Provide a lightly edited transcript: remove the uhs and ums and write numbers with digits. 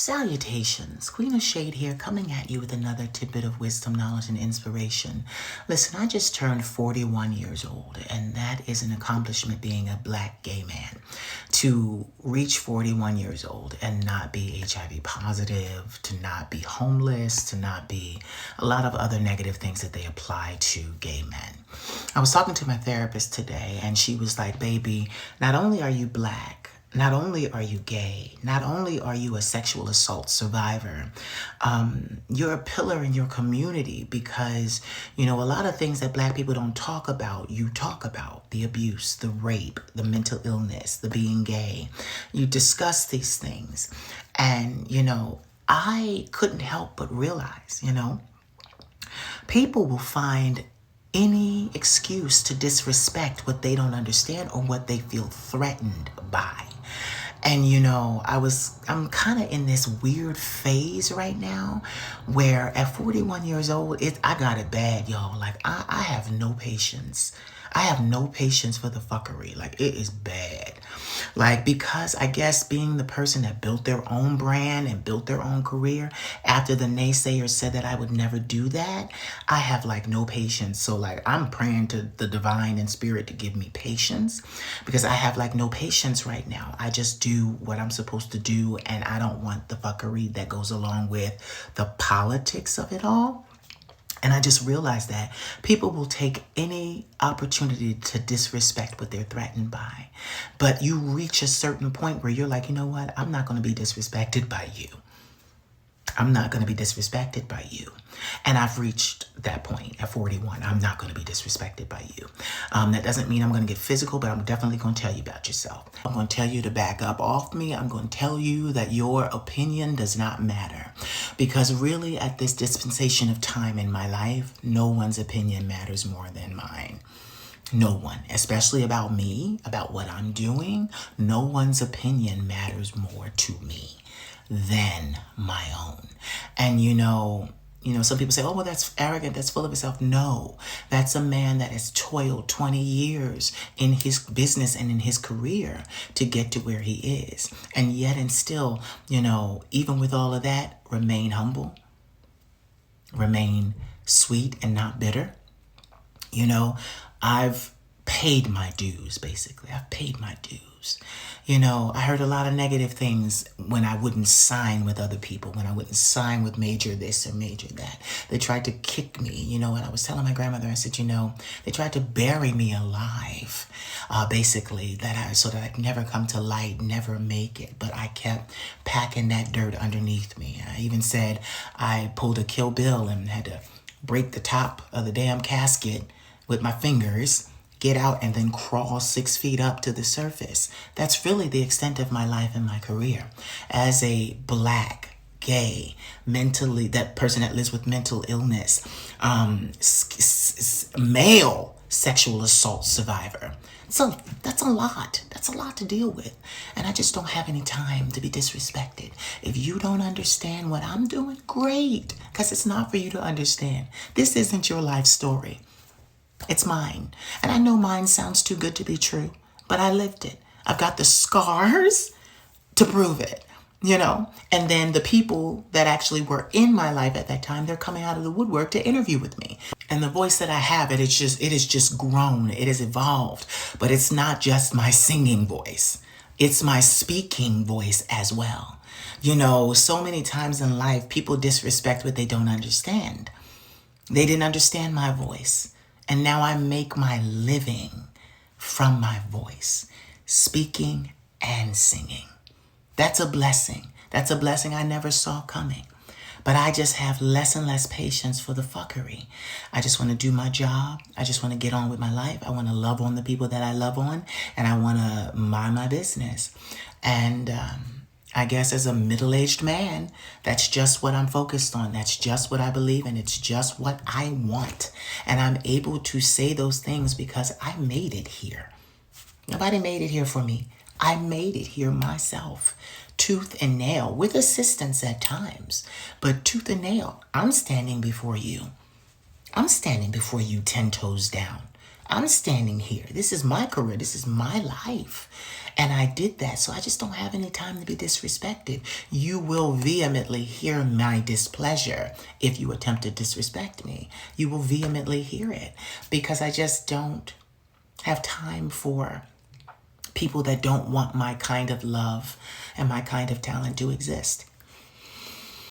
Salutations, Queen of Shade here, coming at you with another tidbit of wisdom, knowledge, and inspiration. Listen, I just turned 41 years old, and that is an accomplishment being a black gay man. To reach 41 years old and not be HIV positive, to not be homeless, to not be a lot of other negative things that they apply to gay men. I was talking to my therapist today, and she was like, baby, not only are you black, not only are you gay, not only are you a sexual assault survivor, you're a pillar in your community because, you know, a lot of things that black people don't talk about, you talk about. The abuse, the rape, the mental illness, the being gay. You discuss these things. And, you know, I couldn't help but realize, you know, people will find any excuse to disrespect what they don't understand or what they feel threatened by. And, you know, I'm kind of in this weird phase right now where at 41 years old, I got it bad, y'all. Like, I have no patience. I have no patience for the fuckery. Like, it is bad. Like, because I guess being the person that built their own brand and built their own career after the naysayers said that I would never do that, I have like no patience. So like, I'm praying to the divine and spirit to give me patience because I have like no patience right now. I just do what I'm supposed to do, and I don't want the fuckery that goes along with the politics of it all. And I just realized that people will take any opportunity to disrespect what they're threatened by. But you reach a certain point where you're like, you know what? I'm not going to be disrespected by you. I'm not going to be disrespected by you. And I've reached that point at 41. I'm not going to be disrespected by you. That doesn't mean I'm going to get physical, but I'm definitely going to tell you about yourself. I'm going to tell you to back up off me. I'm going to tell you that your opinion does not matter. Because really, at this dispensation of time in my life, no one's opinion matters more than mine. No one, especially about me, about what I'm doing. No one's opinion matters more to me than my own. And you know, some people say, oh, well, that's arrogant, that's full of itself. No, that's a man that has toiled 20 years in his business and in his career to get to where he is. And yet and still, you know, even with all of that, remain humble, remain sweet and not bitter. You know, I've paid my dues, basically. I've paid my dues. You know, I heard a lot of negative things when I wouldn't sign with other people, when I wouldn't sign with major this or major that. They tried to kick me, you know, and I was telling my grandmother, I said, you know, they tried to bury me alive, basically, so that I'd never come to light, never make it. But I kept packing that dirt underneath me. I even said I pulled a Kill Bill and had to break the top of the damn casket with my fingers, get out, and then crawl 6 feet up to the surface. That's really the extent of my life and my career. As a black, gay, mentally, that person that lives with mental illness, male sexual assault survivor. So that's a lot. That's a lot to deal with. And I just don't have any time to be disrespected. If you don't understand what I'm doing, great. Because it's not for you to understand. This isn't your life story. It's mine. And I know mine sounds too good to be true, but I lived it. I've got the scars to prove it, you know? And then the people that actually were in my life at that time, they're coming out of the woodwork to interview with me. And the voice that I have, it is just grown. It has evolved. But it's not just my singing voice. It's my speaking voice as well. You know, so many times in life, people disrespect what they don't understand. They didn't understand my voice. And now I make my living from my voice, speaking and singing. That's a blessing. That's a blessing I never saw coming. But I just have less and less patience for the fuckery. I just want to do my job. I just want to get on with my life. I want to love on the people that I love on, and I want to mind my business. And I guess as a middle-aged man, that's just what I'm focused on. That's just what I believe in. It's just what I want. And I'm able to say those things because I made it here. Nobody made it here for me. I made it here myself. Tooth and nail, with assistance at times. But tooth and nail, I'm standing before you. I'm standing before you 10 toes down. I'm standing here. This is my career. This is my life. And I did that, so I just don't have any time to be disrespected. You will vehemently hear my displeasure if you attempt to disrespect me. You will vehemently hear it because I just don't have time for people that don't want my kind of love and my kind of talent to exist.